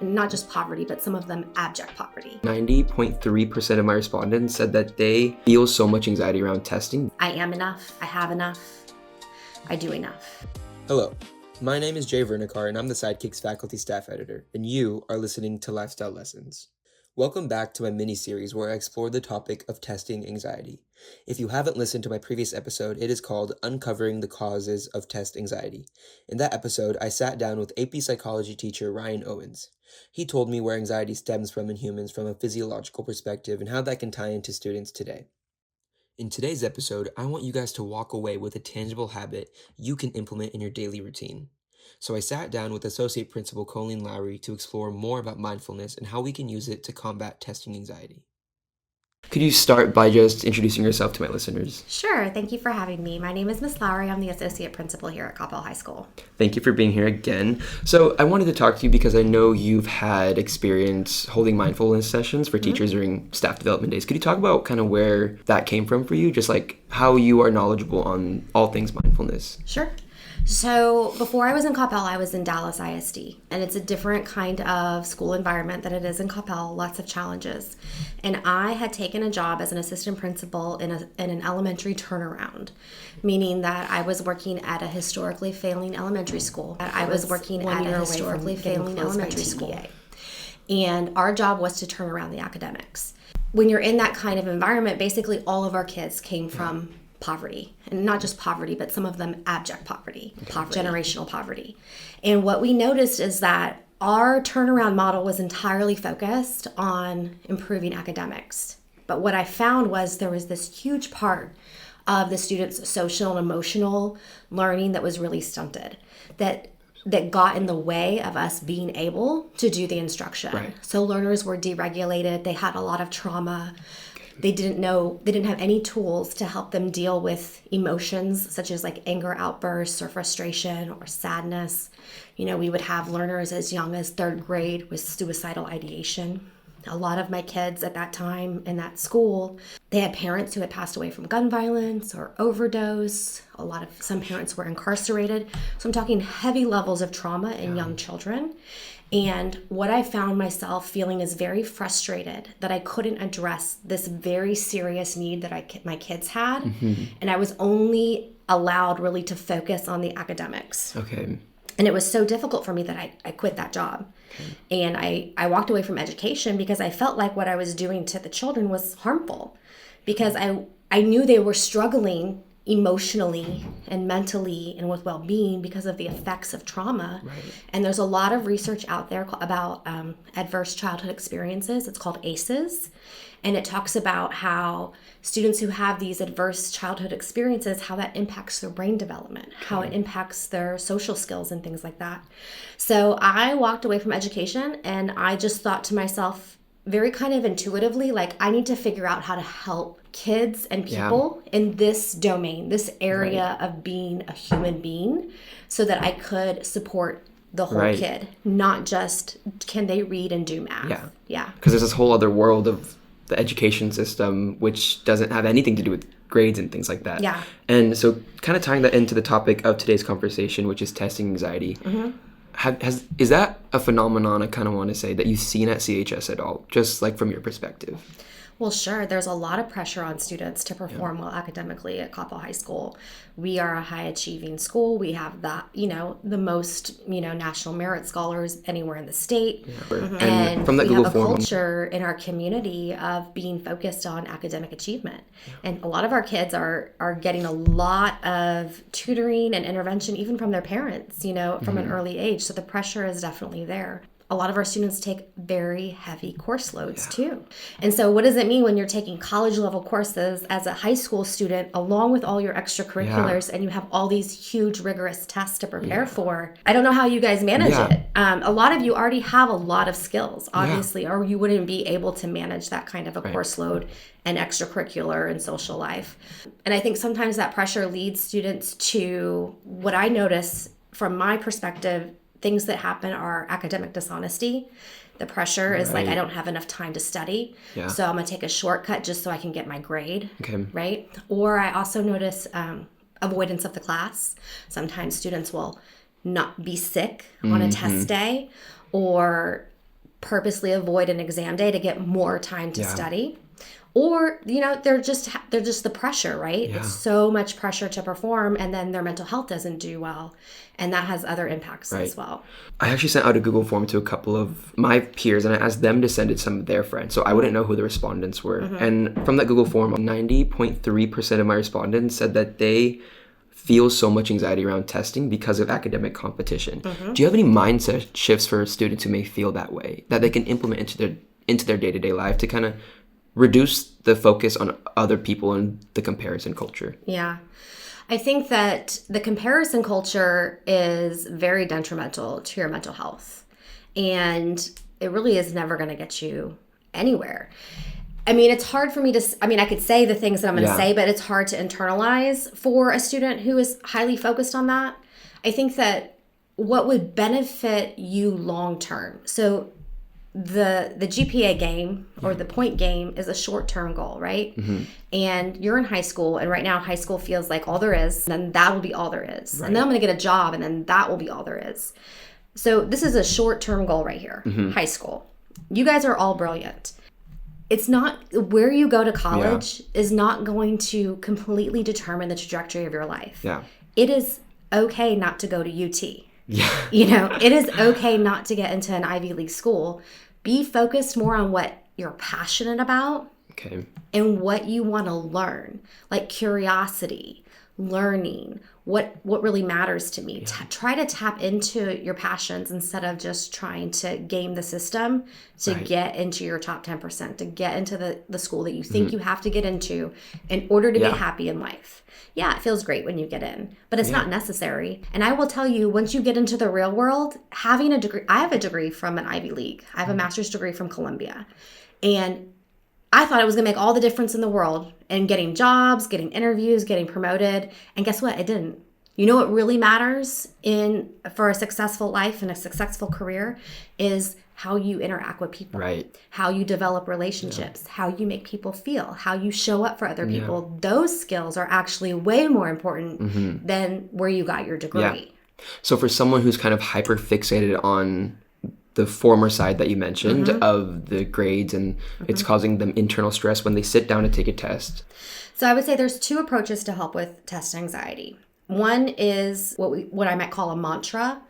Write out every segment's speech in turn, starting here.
not just poverty, but some of them abject poverty. 90.3% of my respondents said that they feel so much anxiety around testing. I am enough, I have enough, I do enough. Hello, my name is Jay Vernekar and I'm the Sidekick's faculty staff editor, and you are listening to Lifestyle Lessons. Welcome back to my mini-series where I explore the topic of testing anxiety. If you haven't listened to my previous episode, it is called Uncovering the Causes of Test Anxiety. In that episode, I sat down with AP psychology teacher Ryan Owens. He told me where anxiety stems from in humans from a physiological perspective and how that can tie into students today. In today's episode, I want you guys to walk away with a tangible habit you can implement in your daily routine. So I sat down with Associate Principal Colleen Lowry to explore more about mindfulness and how we can use it to combat testing anxiety. Could you start by just introducing yourself to my listeners? Sure, thank you for having me. My name is Miss Lowry. I'm the Associate Principal here at Coppell High School. Thank you for being here again. So I wanted to talk to you because I know you've had experience holding mindfulness sessions for teachers during staff development days. Could you talk about kind of where that came from for you? Just like how you are knowledgeable on all things mindfulness. Sure. So before I was in Coppell, I was in Dallas ISD, and it's a different kind of school environment than it is in Coppell, lots of challenges. And I had taken a job as an assistant principal in an elementary turnaround, meaning that I was working at a historically failing elementary school. And our job was to turn around the academics. When you're in that kind of environment, basically all of our kids came from poverty, and not just poverty, but some of them abject poverty, generational poverty. And what we noticed is that our turnaround model was entirely focused on improving academics. But what I found was there was this huge part of the students' social and emotional learning that was really stunted, that got in the way of us being able to do the instruction. Right. So learners were deregulated, they had a lot of trauma. They didn't have any tools to help them deal with emotions such as like anger outbursts or frustration or sadness. You know, we would have learners as young as third grade with suicidal ideation. A lot of my kids at that time in that school, they had parents who had passed away from gun violence or overdose. Some parents were incarcerated. So I'm talking heavy levels of trauma in young children. And what I found myself feeling is very frustrated that I couldn't address this very serious need that my kids had. And I was only allowed really to focus on the academics. Okay. And it was so difficult for me that I quit that job. Okay. And I walked away from education because I felt like what I was doing to the children was harmful. Because I knew they were struggling emotionally and mentally and with well-being because of the effects of trauma. Right. And there's a lot of research out there about adverse childhood experiences. It's called ACEs. And it talks about how students who have these adverse childhood experiences, how that impacts their brain development, how it impacts their social skills and things like that. So I walked away from education and I just thought to myself, very kind of intuitively, like I need to figure out how to help kids and people in this domain, this area of being a human being, so that I could support the whole kid, not just can they read and do math. Yeah. Because there's this whole other world of the education system which doesn't have anything to do with grades and things like that. Yeah. And so kind of tying that into the topic of today's conversation, which is testing anxiety. Is that a phenomenon, I kind of want to say, that you've seen at CHS at all, just like from your perspective? Well, sure. There's a lot of pressure on students to perform well academically at Coppell High School. We are a high achieving school. We have the most, national merit scholars anywhere in the state. And from that we have a culture in our community of being focused on academic achievement. And a lot of our kids are getting a lot of tutoring and intervention, even from their parents, from an early age. So the pressure is definitely there. A lot of our students take very heavy course loads too. And so what does it mean when you're taking college level courses as a high school student along with all your extracurriculars and you have all these huge rigorous tests to prepare for? I don't know how you guys manage it. A lot of you already have a lot of skills, obviously, or you wouldn't be able to manage that kind of a course load and extracurricular and social life. And I think sometimes that pressure leads students to what I notice from my perspective. Things that happen are academic dishonesty. The pressure is like, I don't have enough time to study, so I'm going to take a shortcut just so I can get my grade, right? Or I also notice avoidance of the class. Sometimes students will not be sick on a test day, or purposely avoid an exam day to get more time to study. Or, they're just the pressure, right? Yeah. It's so much pressure to perform, and then their mental health doesn't do well. And that has other impacts as well. I actually sent out a Google form to a couple of my peers, and I asked them to send it to some of their friends. So I wouldn't know who the respondents were. And from that Google form, 90.3% of my respondents said that they feel so much anxiety around testing because of academic competition. Do you have any mindset shifts for students who may feel that way that they can implement into their day-to-day life to kind of reduce the focus on other people and the comparison culture? Yeah. I think that the comparison culture is very detrimental to your mental health. And it really is never going to get you anywhere. I mean, it's hard for me to, I could say the things that I'm going to say, but it's hard to internalize for a student who is highly focused on that. I think that what would benefit you long term. So the GPA game or the point game is a short-term goal, right? And you're in high school, and right now high school feels like all there is, and then that will be all there is. And then I'm going to get a job, and then that will be all there is. So this is a short-term goal right here, high school. You guys are all brilliant. It's not, where you go to college is not going to completely determine the trajectory of your life. It is okay not to go to UT. It is okay not to get into an Ivy League school. Be focused more on what you're passionate about and what you want to learn, like curiosity, learning, what really matters to me. Try to tap into your passions instead of just trying to game the system to get into your top 10%, to get into the school that you think you have to get into in order to be happy in life. Yeah, it feels great when you get in, but it's not necessary. And I will tell you, once you get into the real world, having a degree, I have a degree from an Ivy League. I have a master's degree from Columbia. And I thought it was going to make all the difference in the world in getting jobs, getting interviews, getting promoted. And guess what? It didn't. You know what really matters for a successful life and a successful career is how you interact with people, how you develop relationships, how you make people feel, how you show up for other people. Those skills are actually way more important than where you got your degree. So for someone who's kind of hyper fixated on the former side that you mentioned of the grades and it's causing them internal stress when they sit down to take a test. So I would say there's two approaches to help with test anxiety. One is what I might call a mantra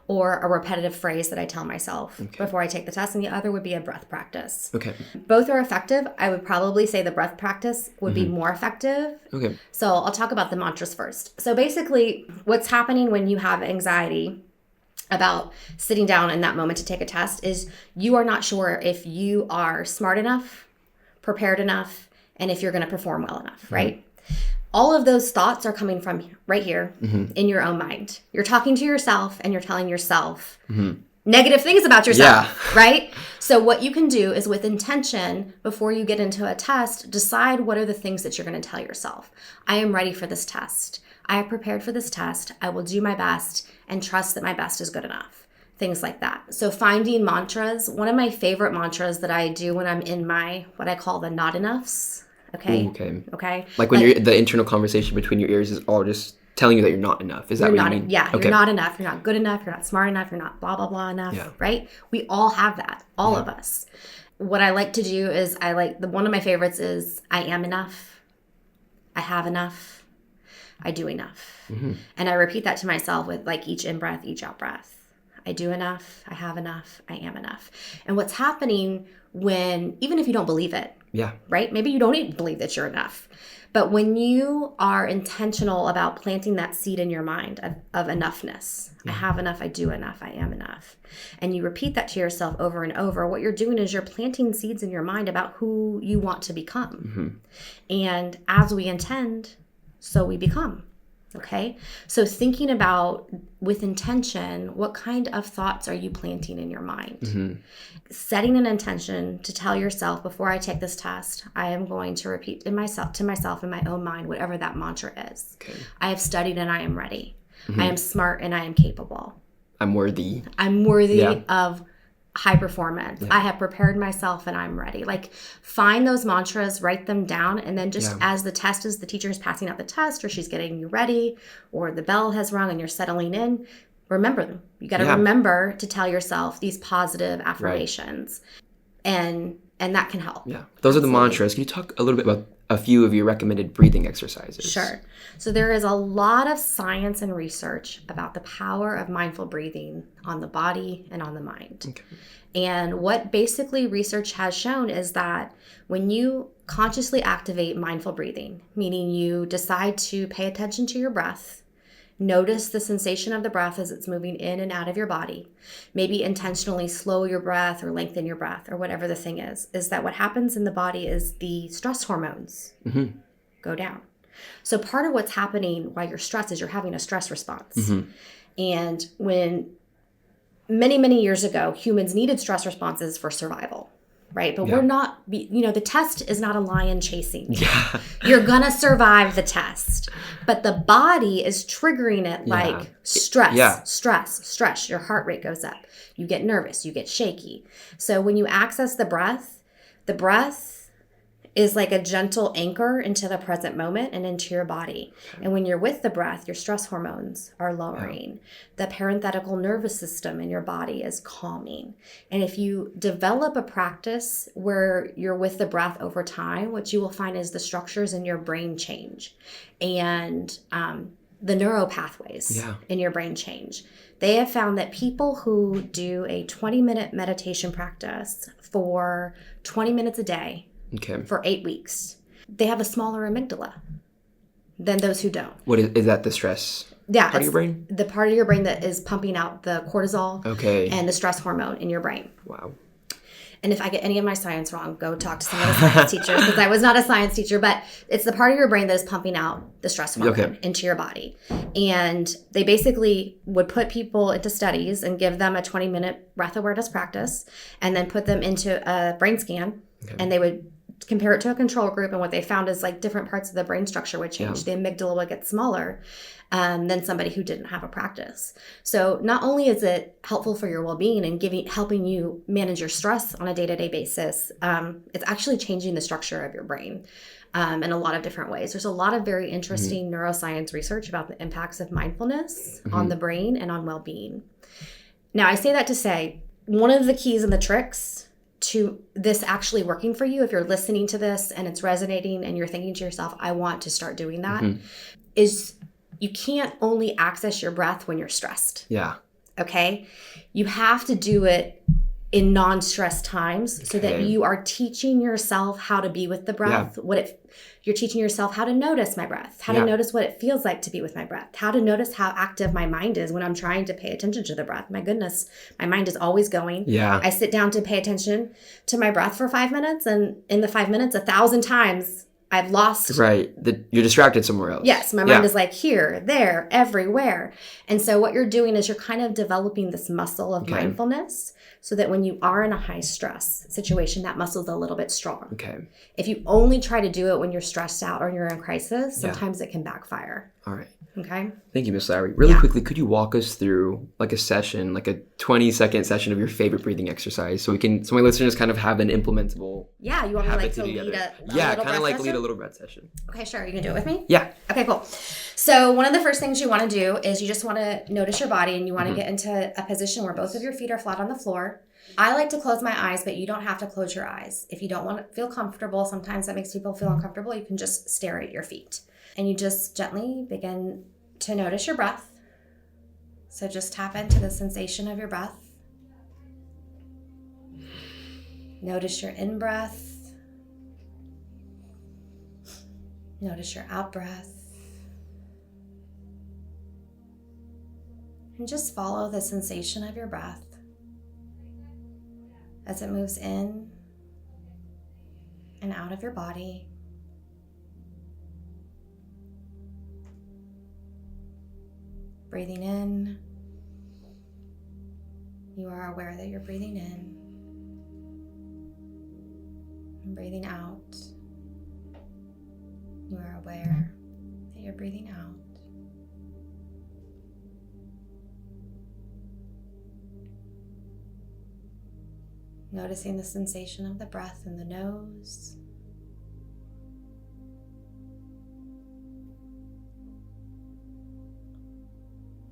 or a repetitive phrase that I tell myself before I take the test, and the other would be a breath practice. Both are effective. I would probably say the breath practice would be more effective. So I'll talk about the mantras first. So basically, what's happening when you have anxiety about sitting down in that moment to take a test is you are not sure if you are smart enough, prepared enough, and if you're going to perform well enough, right? All of those thoughts are coming from right here in your own mind. You're talking to yourself and you're telling yourself negative things about yourself, right? So what you can do is with intention, before you get into a test, decide what are the things that you're going to tell yourself. I am ready for this test. I have prepared for this test. I will do my best and trust that my best is good enough. Things like that. So finding mantras, one of my favorite mantras that I do when I'm in my, what I call the not enoughs. Okay. Like when you're the internal conversation between your ears is all just telling you that you're not enough. Is that what you mean? Yeah, you're not enough. You're not good enough. You're not smart enough. You're not blah, blah, blah enough, right? We all have that, all of us. What I like to do is one of my favorites is I am enough. I have enough. I do enough. And I repeat that to myself with like each in-breath, each out-breath. I do enough. I have enough. I am enough. And what's happening even if you don't believe it, right? Maybe you don't even believe that you're enough. But when you are intentional about planting that seed in your mind of enoughness, I have enough, I do enough, I am enough, and you repeat that to yourself over and over, what you're doing is you're planting seeds in your mind about who you want to become. And as we intend, so we become. Okay, so thinking about with intention, what kind of thoughts are you planting in your mind? Setting an intention to tell yourself, before I take this test, I am going to repeat to myself in my own mind, whatever that mantra is. I have studied and I am ready. I am smart and I am capable. I'm worthy. Of high performance. I have prepared myself and I'm ready. Like, find those mantras, write them down, and then just as the teacher is passing out the test, or she's getting you ready, or the bell has rung and you're settling in, remember them. You got to remember to tell yourself these positive affirmations. And that can help. Yeah. Those are the mantras. Can you talk a little bit about a few of your recommended breathing exercises? Sure. So there is a lot of science and research about the power of mindful breathing on the body and on the mind. Okay. And what basically research has shown is that when you consciously activate mindful breathing, meaning you decide to pay attention to your breath, notice the sensation of the breath as it's moving in and out of your body, maybe intentionally slow your breath or lengthen your breath or whatever the thing is that what happens in the body is the stress hormones go down. So part of what's happening while you're stressed is you're having a stress response. And when many, many years ago, humans needed stress responses for survival, right? But we're not, the test is not a lion chasing you. Yeah. You're going to survive the test. But the body is triggering it like stress. Your heart rate goes up. You get nervous. You get shaky. So when you access the breath is like a gentle anchor into the present moment and into your body. And when you're with the breath, your stress hormones are lowering. The parenthetical nervous system in your body is calming. And if you develop a practice where you're with the breath over time, what you will find is the structures in your brain change and the neural pathways in your brain change. They have found that people who do a 20-minute meditation practice for 20 minutes a day for 8 weeks, they have a smaller amygdala than those who don't. What is that? The stress part of your brain? The part of your brain that is pumping out the cortisol and the stress hormone in your brain. Wow. And if I get any of my science wrong, go talk to some of the science teachers, because I was not a science teacher, but it's the part of your brain that is pumping out the stress hormone into your body. And they basically would put people into studies and give them a 20-minute breath awareness practice and then put them into a brain scan. And they would compare it to a control group. And what they found is like different parts of the brain structure would change. The amygdala would get smaller than somebody who didn't have a practice. So not only is it helpful for your well-being and helping you manage your stress on a day-to-day basis, it's actually changing the structure of your brain in a lot of different ways. There's a lot of very interesting neuroscience research about the impacts of mindfulness on the brain and on well-being. Now, I say that to say, one of the keys and the tricks to this actually working for you, if you're listening to this and it's resonating and you're thinking to yourself, I want to start doing that, is you can't only access your breath when you're stressed. Yeah. Okay? You have to do it in non-stress times so that you are teaching yourself how to be with the breath. You're teaching yourself how to notice my breath, how to notice what it feels like to be with my breath, how to notice how active my mind is when I'm trying to pay attention to the breath. My goodness, my mind is always going. Yeah. I sit down to pay attention to my breath for 5 minutes, and in the 5 minutes, 1,000 times I've lost. Right. You're distracted somewhere else. Yes. My mind is like here, there, everywhere. And so what you're doing is you're kind of developing this muscle of mindfulness so that when you are in a high stress situation, that muscle is a little bit strong. Okay. If you only try to do it when you're stressed out or you're in crisis, sometimes it can backfire. All right. Okay. Thank you, Miss Lowry. Really quickly, could you walk us through like a session, like a 20-second session of your favorite breathing exercise so my listeners kind of have an implementable you want me to lead a kind of like lead a little breath session. Okay, sure. You can do it with me? Yeah. Okay, cool. So one of the first things you want to do is you just want to notice your body and you want to get into a position where both of your feet are flat on the floor. I like to close my eyes, but you don't have to close your eyes. If you don't want to feel comfortable, sometimes that makes people feel uncomfortable, you can just stare at your feet. And you just gently begin to notice your breath. So just tap into the sensation of your breath. Notice your in-breath. Notice your out-breath. And just follow the sensation of your breath as it moves in and out of your body. Breathing in, you are aware that you're breathing in. And breathing out, you are aware that you're breathing out. Noticing the sensation of the breath in the nose.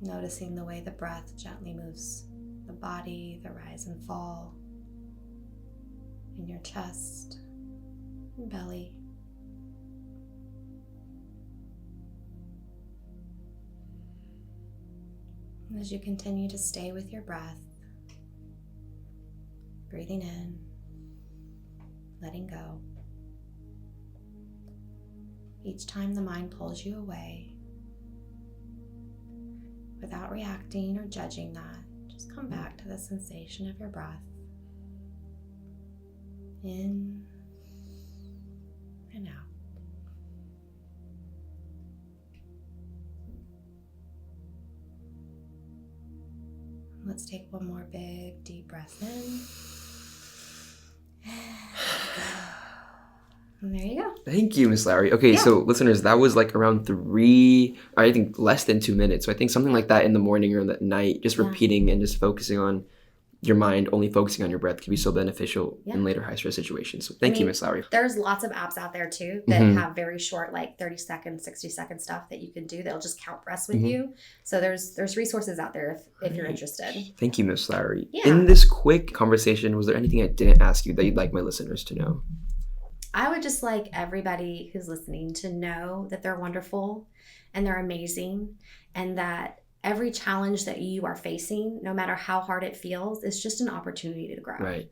Noticing the way the breath gently moves the body, the rise and fall in your chest and belly. And as you continue to stay with your breath, breathing in, letting go. Each time the mind pulls you away, without reacting or judging that, just come back to the sensation of your breath. In and out. Let's take one more big, deep breath in. And there you go. Thank you, Miss Lowry. Okay, so listeners, that was like around I think less than 2 minutes. So I think something like that in the morning or in the night, just repeating and just focusing on your mind, only focusing on your breath can be so beneficial in later high stress situations. So thank you, Miss Lowry. There's lots of apps out there too that have very short, like 30-second, 60-second stuff that you can do that'll just count breaths with you. So there's resources out there if you're interested. Thank you, Miss Lowry. Yeah. In this quick conversation, was there anything I didn't ask you that you'd like my listeners to know? I would just like everybody who's listening to know that they're wonderful and they're amazing, and that every challenge that you are facing, no matter how hard it feels, is just an opportunity to grow. Right.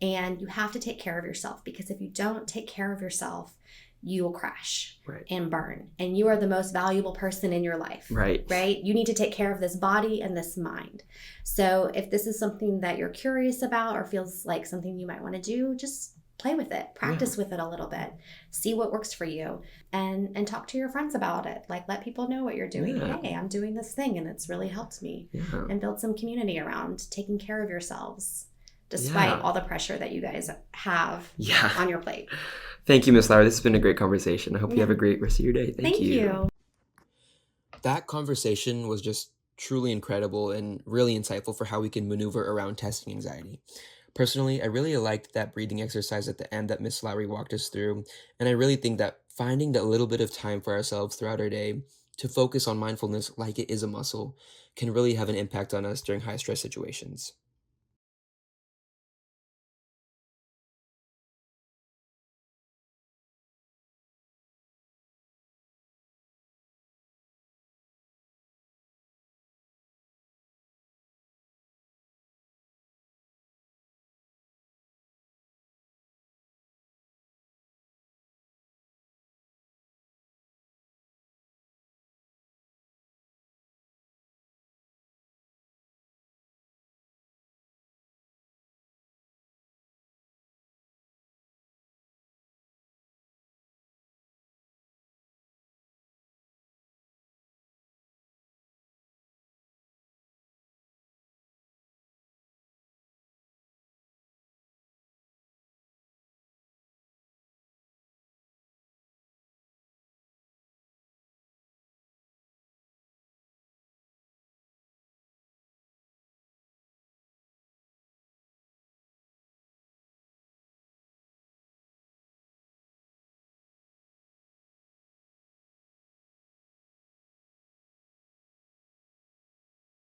And you have to take care of yourself, because if you don't take care of yourself, you will crash and burn. And you are the most valuable person in your life. Right. You need to take care of this body and this mind. So if this is something that you're curious about or feels like something you might want to do, just play with it, practice with it a little bit, see what works for you, and talk to your friends about it. Like, let people know what you're doing. Hey, I'm doing this thing and it's really helped me. And build some community around taking care of yourselves, despite all the pressure that you guys have on your plate. Thank you, Miss Lowry. This has been a great conversation. I hope you have a great rest of your day. Thank you. That conversation was just truly incredible and really insightful for how we can maneuver around testing anxiety. Personally, I really liked that breathing exercise at the end that Miss Lowry walked us through, and I really think that finding that little bit of time for ourselves throughout our day to focus on mindfulness like it is a muscle can really have an impact on us during high stress situations.